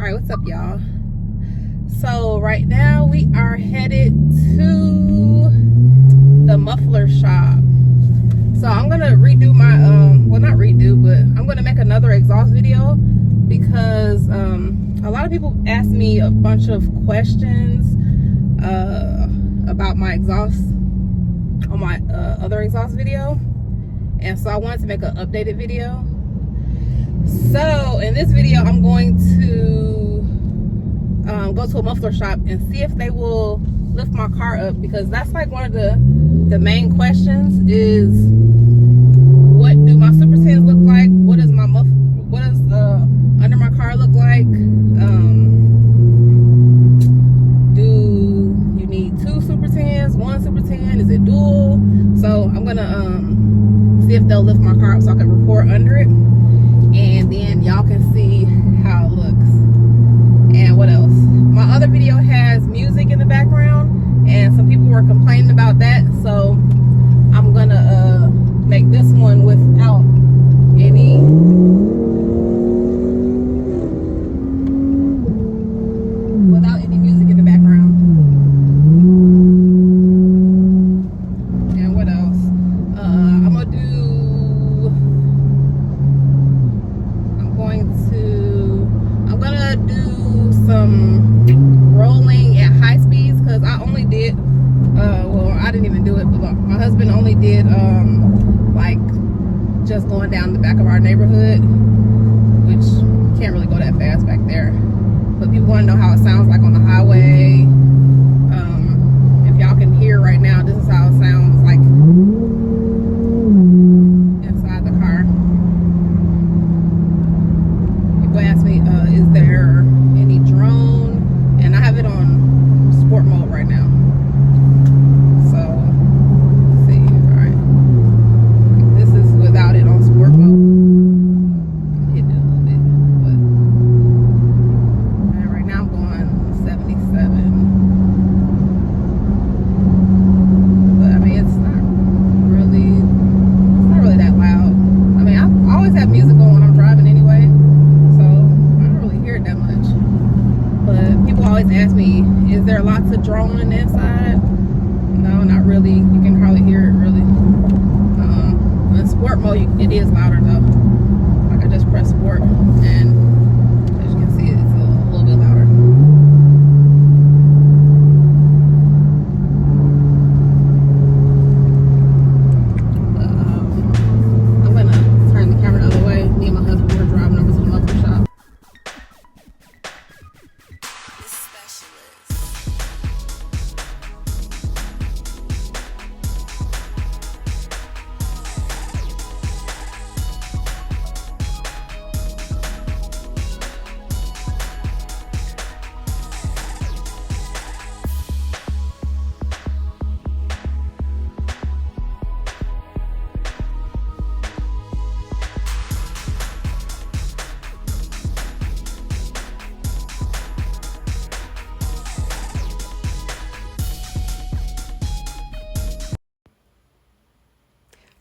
Alright, what's up, y'all? So right now we are headed to the muffler shop. So I'm gonna redo my well, not redo, but I'm gonna make another exhaust video because a lot of people asked me a bunch of questions about my exhaust on my other exhaust video, and so I wanted to make an updated video. So in this video I'm going to go to a muffler shop and see if they will lift my car up, because that's like one of the main questions is, what do my super tins look like? What does my what does under my car look like? Do you need 2 super tins, 1 super tin? Is it dual? So I'm gonna see if they'll lift my car up so I can record under it, and then y'all can see how it looks. And what else? My other video has music in the background, and some people were complaining about that, so I'm gonna make this one without any music in the background. And what else? I'm gonna do some rolling at high speeds, because I only did well, I didn't even do it, but my husband only did like just going down the back of our neighborhood, which can't really go that fast back there, but people want to know how it sounds like on the highway. If y'all can hear right now, this is how it sounds like inside the car. People ask me, is there any drone? And I have it on sport mode right now. So, let's see. Alright. This is without it on sport mode. I'm hitting it a little bit. But and right now I'm going 77. But I mean, it's not really that loud. I mean, I always have music on when I'm driving anyway, so I don't really hear it that much. But people always ask me, is there lots of drone on the inside? No, not really. You can hardly hear it really. In sport mode, it is louder though. Like I just pressed sport, and as you can see, it's a little bit louder. I'm gonna turn the camera the other way. Me and my husband were driving over to the muffler shop.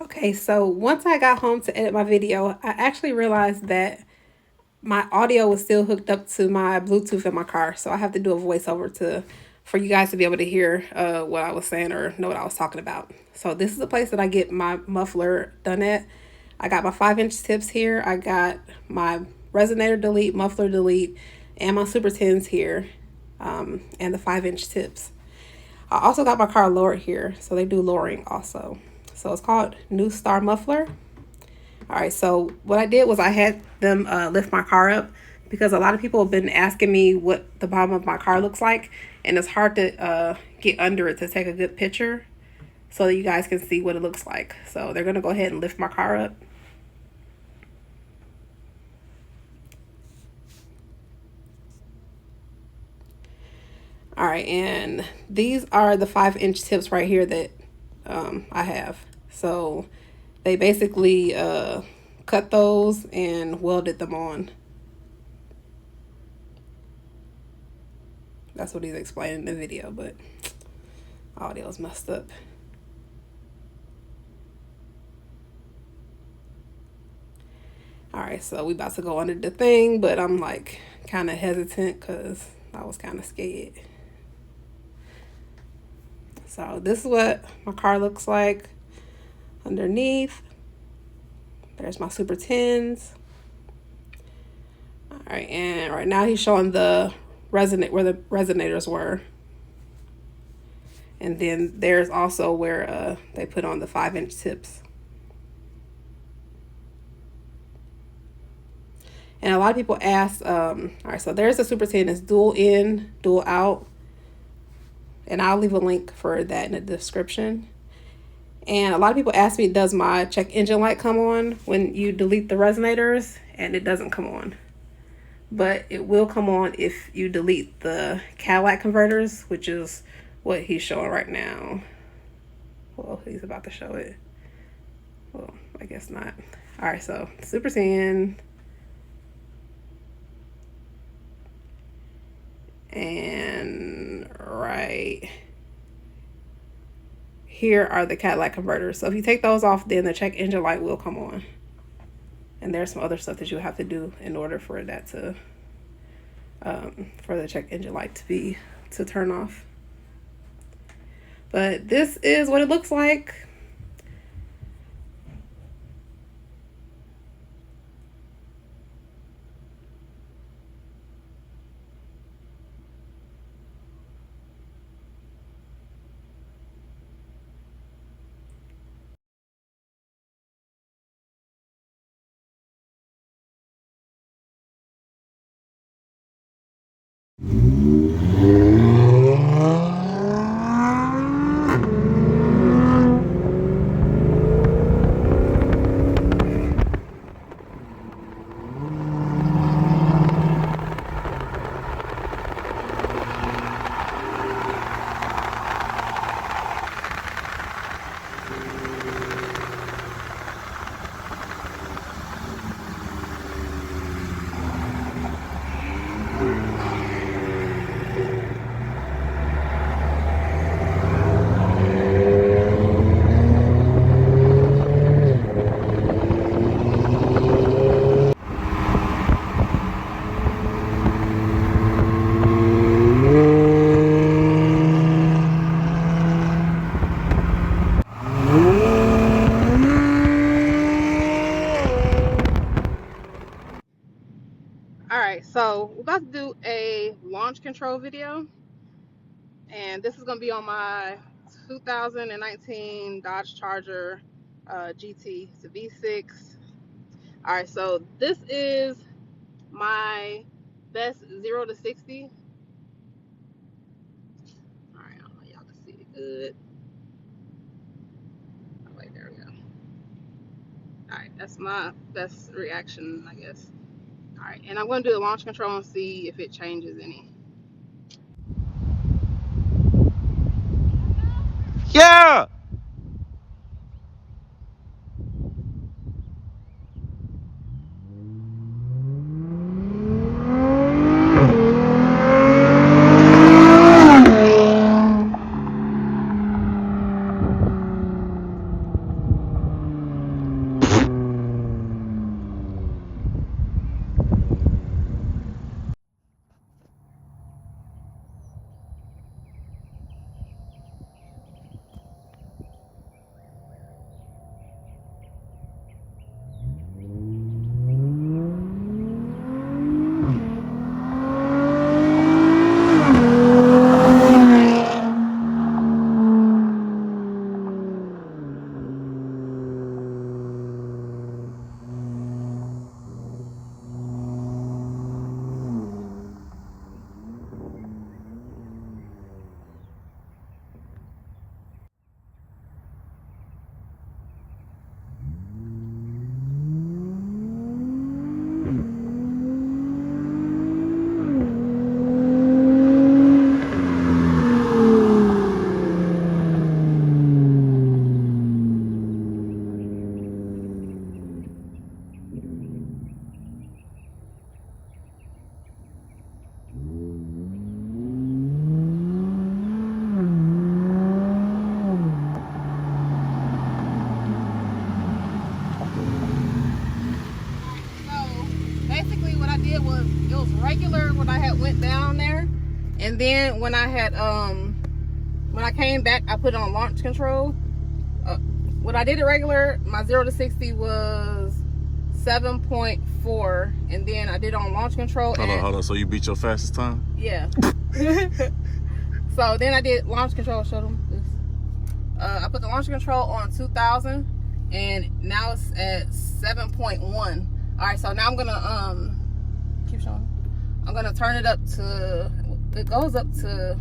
Okay, so once I got home to edit my video, I actually realized that my audio was still hooked up to my Bluetooth in my car. So I have to do a voiceover for you guys to be able to hear what I was saying or know what I was talking about. So this is the place that I get my muffler done at. I got my 5-inch tips here. I got my resonator delete, muffler delete, and my super tins here, and the 5-inch tips. I also got my car lowered here, so they do lowering also. So it's called New Star Muffler. All right, so what I did was I had them lift my car up, because a lot of people have been asking me what the bottom of my car looks like, and it's hard to get under it to take a good picture so that you guys can see what it looks like. So they're gonna go ahead and lift my car up. All right, and these are the 5-inch tips right here that I have. So they basically cut those and welded them on. That's what he's explaining in the video, but audio's messed up. All right, so we about to go under the thing, but I'm like kind of hesitant because I was kind of scared. So this is what my car looks like underneath. There's my Super 10s. All right, and right now he's showing the resonate where the resonators were. And then there's also where they put on the 5-inch tips. And a lot of people ask, all right, so there's the Super 10. It's dual in, dual out. And I'll leave a link for that in the description. And a lot of people ask me, does my check engine light come on when you delete the resonators? And it doesn't come on. But it will come on if you delete the Cadillac converters, which is what he's showing right now. Well, he's about to show it. Well, I guess not. All right, so Super 10. And right here are the Cadillac converters. So if you take those off, then the check engine light will come on. And there's some other stuff that you have to do in order for that to, for the check engine light to turn off. But this is what it looks like. All right, so we're about to do a launch control video, and this is going to be on my 2019 Dodge Charger GT. It's a V6. All right, so this is my best 0 to 60. All right, I don't know, y'all can see it good. Oh, wait, there we go. All right, that's my best reaction, I guess. All right, and I'm going to do the launch control and see if it changes any. Yeah! did was, it was regular when I had went down there, and then when I had when I came back, I put it on launch control. When I did it regular, my 0 to 60 was 7.4, and then I did it on launch control. Hold on. So you beat your fastest time? Yeah. So then I did launch control. Show them this. I put the launch control on 2000, and now it's at 7.1. All right, so now I'm gonna keep showing. I'm gonna turn it up to, it goes up to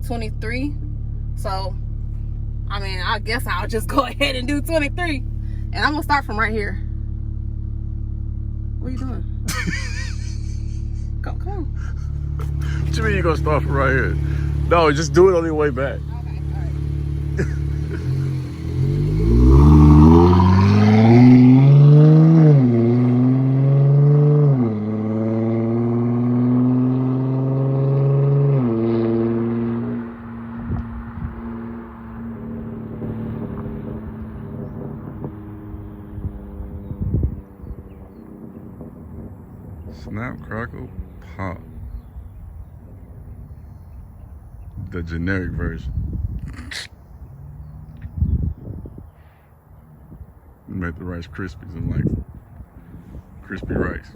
23. So I mean, I guess I'll just go ahead and do 23, and I'm gonna start from right here. What are you doing? Come on. What you mean you gonna start from right here? No, just do it on your way back. Okay, all right. Snap, crackle, pop. The generic version. Make the Rice Krispies and like crispy rice.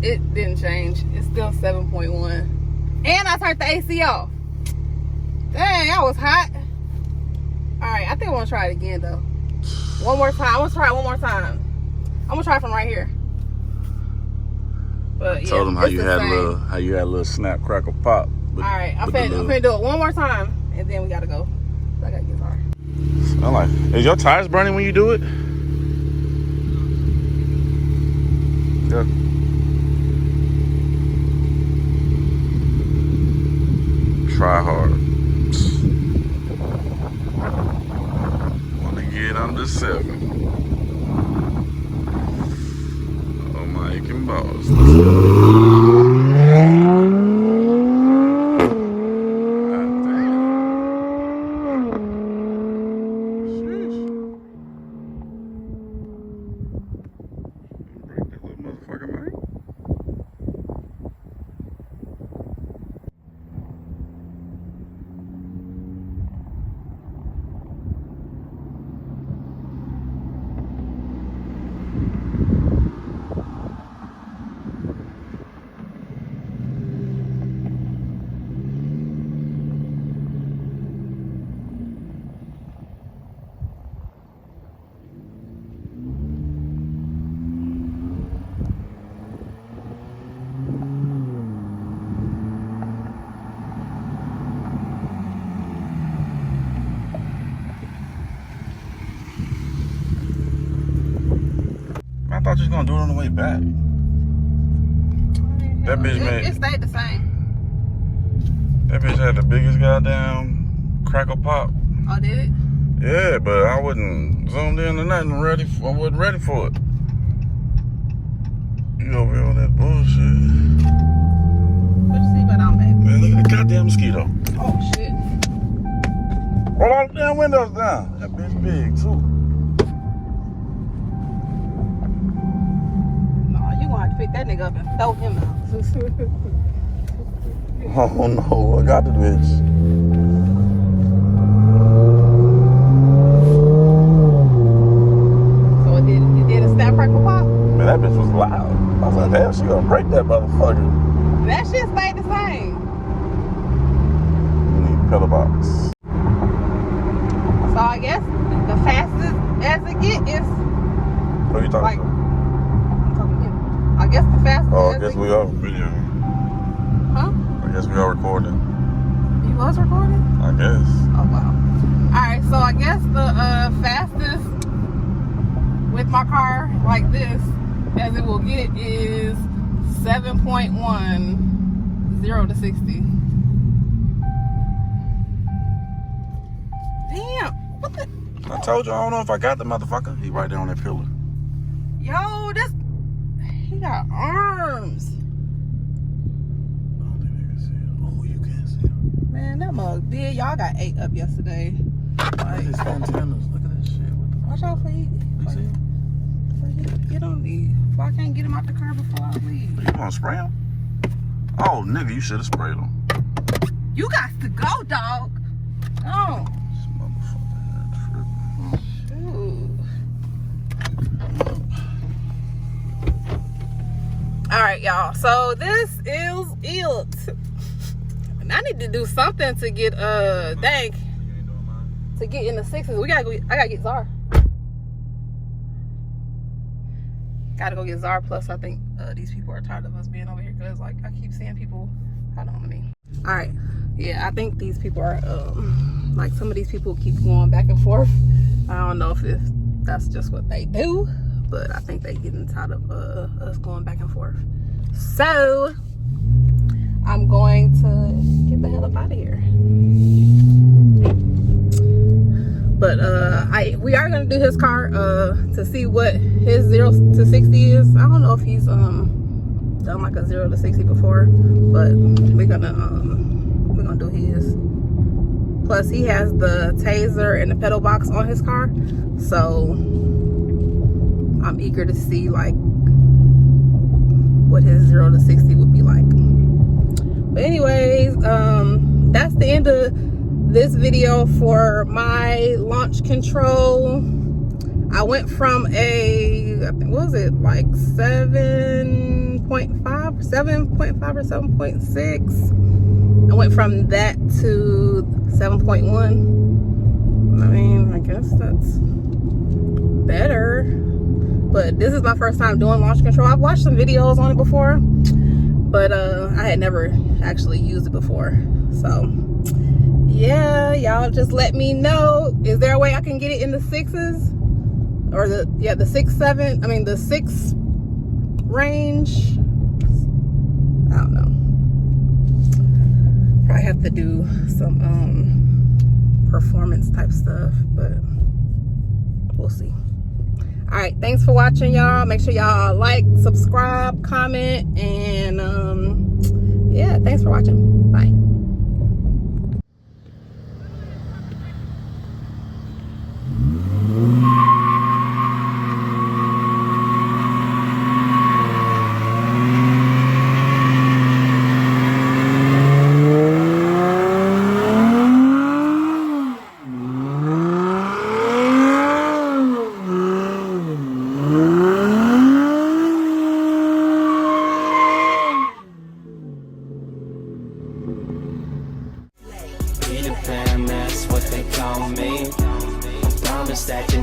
It didn't change. It's still 7.1. And I turned the AC off. Dang, that was hot. Alright, I think I want to try it again though. One more time. I want to try it one more time. I'm gonna try it from right here. But yeah, told them how you had a little snap, crackle, pop. Alright, I'm finna do it one more time, and then we gotta go. I gotta get hard. I'm like, is your tires burning when you do it? Yeah. Try hard. Want to get under 7. Oh my, you can boss. I thought you was gonna do it on the way back. That bitch it stayed the same. That bitch had the biggest goddamn crackle pop. Oh, did it? Yeah, but I wasn't zoomed in or nothing. I wasn't ready for it. You over here on that bullshit. Put your seatbelt on, baby. Man, look at the goddamn mosquito. Oh shit. Roll all the damn windows down. That bitch big too. Pick that nigga up and throw him out. Oh no, I got the bitch. So it did a snap, crackle, pop? Man, that bitch was loud. I was like, damn, she gonna break that motherfucker. That shit stayed the same. You need a pillow box. So I guess the fastest as it get is What are you talking like about? I guess the fastest. Oh, I guess we are video. Huh? I guess we are recording. You was recording? I guess. Oh wow. Alright, so I guess the fastest with my car like this as it will get is 7.1 0 to 60. Damn, what the? I told you I don't know if I got the motherfucker. He right there on that pillar. Yo, this, he got arms. I don't think they can see him. Oh, you can see him. Man, that mug big. Y'all got 8 up yesterday. Like, His antennas. Look at that shit. What the watch out for you. You see him? Get on me. Why I can't get him out the car before I leave? You want to spray him? Oh, nigga, you should have sprayed him. You got to go, dog. Oh. This motherfucker had tripping. All right, y'all. So this is it. And I need to do something to get dang. To get in the 6s. We gotta go. I gotta get Czar. Gotta go get Czar. Plus, I think these people are tired of us being over here because, like, I keep seeing people. Hold on, let me. All right. Yeah, I think these people are like, some of these people keep going back and forth. I don't know if that's just what they do, but I think they getting tired of us going back and forth. So I'm going to get the hell up out of here. But we are gonna do his car to see what his 0 to 60 is. I don't know if he's done like a 0 to 60 before, but we're gonna do his. Plus he has the taser and the pedal box on his car, so I'm eager to see like what his 0 to 60 would be like. But anyways, that's the end of this video for my launch control. I went from a, I think, what was it, like 7.5 or 7.6. I went from that to 7.1. I mean, I guess that's better, but this is my first time doing launch control. I've watched some videos on it before, but I had never actually used it before. So yeah, y'all just let me know. Is there a way I can get it in the 6s? Or the 6, 7, I mean the 6 range? I don't know. Probably have to do some performance type stuff, but we'll see. All right, thanks for watching, y'all. Make sure y'all like, subscribe, comment, and yeah, thanks for watching. Bye. Peter Pan, that's what they call me. I promise that you